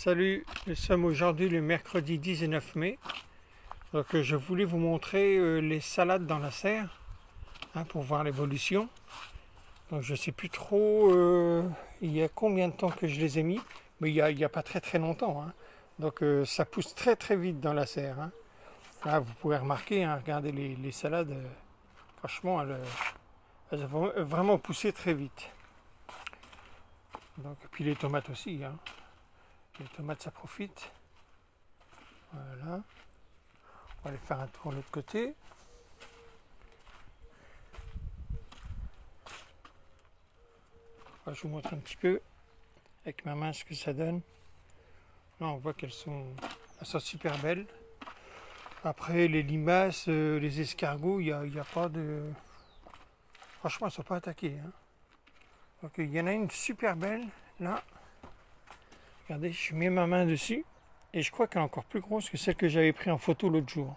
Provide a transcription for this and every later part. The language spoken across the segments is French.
Salut, nous sommes aujourd'hui le mercredi 19 mai. Donc, je voulais vous montrer les salades dans la serre pour voir l'évolution. Donc je ne sais plus trop il y a combien de temps que je les ai mis, mais il y a pas très longtemps. Donc ça pousse très vite dans la serre. Là vous pouvez remarquer, regardez les salades, franchement elles vont vraiment pousser très vite. Donc, et puis les tomates aussi. Les tomates ça profite. Voilà. On va aller faire un tour de l'autre côté. Je vous montre un petit peu avec ma main ce que ça donne. Là on voit elles sont super belles. Après les limaces, les escargots, il n'y a pas de... Franchement elles ne sont pas attaquées. Donc il y en a une super belle là. Regardez, je mets ma main dessus et je crois qu'elle est encore plus grosse que celle que j'avais prise en photo l'autre jour.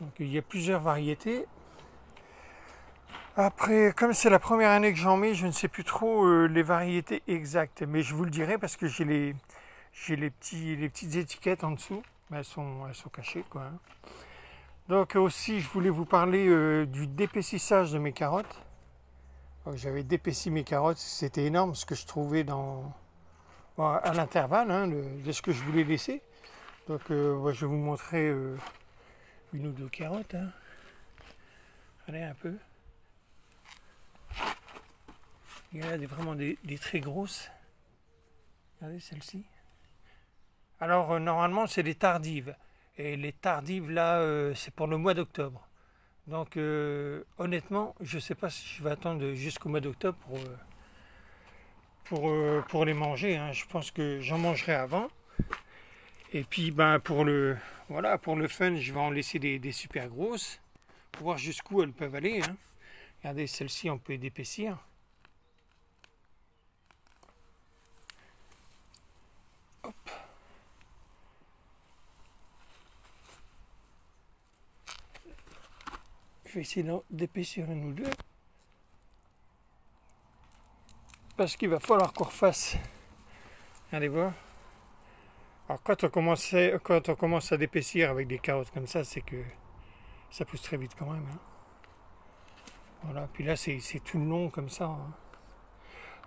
Donc il y a plusieurs variétés. Après, comme c'est la première année que j'en mets, je ne sais plus trop les variétés exactes, mais je vous le dirai parce que j'ai les petites étiquettes en dessous, mais elles sont cachées quoi. Donc aussi, je voulais vous parler du d'épaississage de mes carottes. J'avais d'épaissi mes carottes, c'était énorme ce que je trouvais à l'intervalle de ce que je voulais laisser. Donc je vais vous montrer une ou deux carottes. Regardez un peu. Il y en a vraiment des très grosses. Regardez celle-ci. Alors normalement c'est les tardives. Et les tardives là c'est pour le mois d'octobre. Donc honnêtement je ne sais pas si je vais attendre jusqu'au mois d'octobre pour les manger. Je pense que j'en mangerai avant. Et puis pour le fun je vais en laisser des super grosses. Pour voir jusqu'où elles peuvent aller. Regardez celle-ci on peut l'épaissir. Je vais essayer d'épaissir une ou deux. Parce qu'il va falloir qu'on refasse. Allez voir. Alors quand on commence à d'épaissir avec des carottes comme ça, c'est que ça pousse très vite quand même. Voilà, puis là c'est tout long comme ça.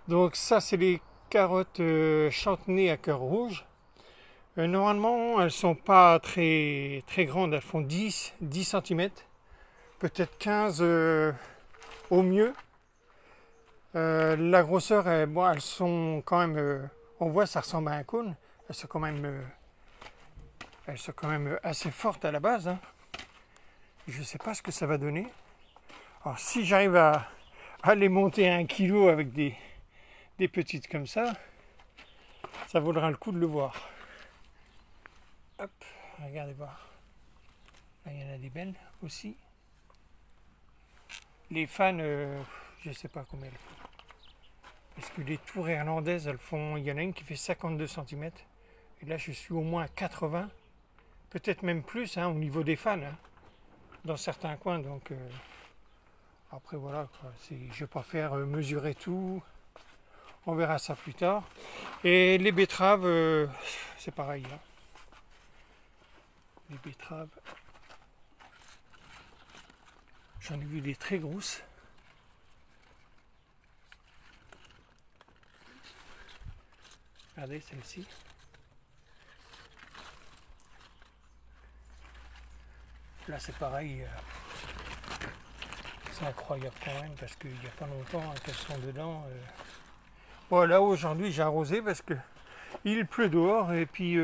Donc ça c'est les carottes chantenées à cœur rouge. Normalement elles sont pas très grandes, elles font 10 cm. Peut-être 15 au mieux. La grosseur, elles sont quand même, on voit ça ressemble à un cône. Elles sont quand même assez fortes à la base. Je ne sais pas ce que ça va donner. Alors si j'arrive à les monter à 1 kg avec des petites comme ça vaudra le coup de le voir. Hop, regardez voir. Là il y en a des belles aussi. Les fans, je ne sais pas combien elles font. Parce que les tours irlandaises, elles font. Il y en a une qui fait 52 cm. Et là, je suis au moins à 80. Peut-être même plus au niveau des fans. Dans certains coins. Donc, après, voilà. Je ne vais pas faire mesurer tout. On verra ça plus tard. Et les betteraves, c'est pareil. Les betteraves. J'en ai vu des très grosses. Regardez celle-ci. Là c'est pareil. C'est incroyable quand même parce qu'il n'y a pas longtemps qu'elles sont dedans. Bon là aujourd'hui j'ai arrosé parce que il pleut dehors et puis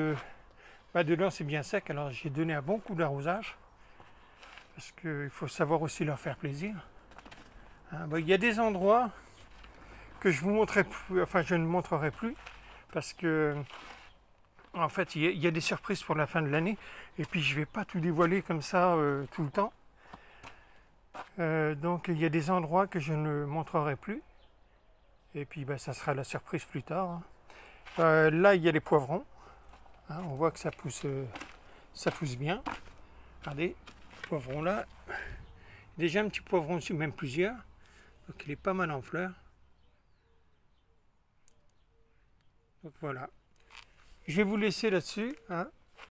dedans c'est bien sec. Alors j'ai donné un bon coup d'arrosage. Parce qu'il faut savoir aussi leur faire plaisir. Il y a des endroits que je vous montrerai plus, enfin je ne montrerai plus parce que en fait il y a des surprises pour la fin de l'année et puis je ne vais pas tout dévoiler comme ça tout le temps. Donc il y a des endroits que je ne montrerai plus et puis ça sera la surprise plus tard. Là il y a les poivrons. On voit que ça pousse bien. Regardez. Poivron là, déjà un petit poivron dessus, même plusieurs, donc il est pas mal en fleurs. Donc voilà. Je vais vous laisser là-dessus, hein.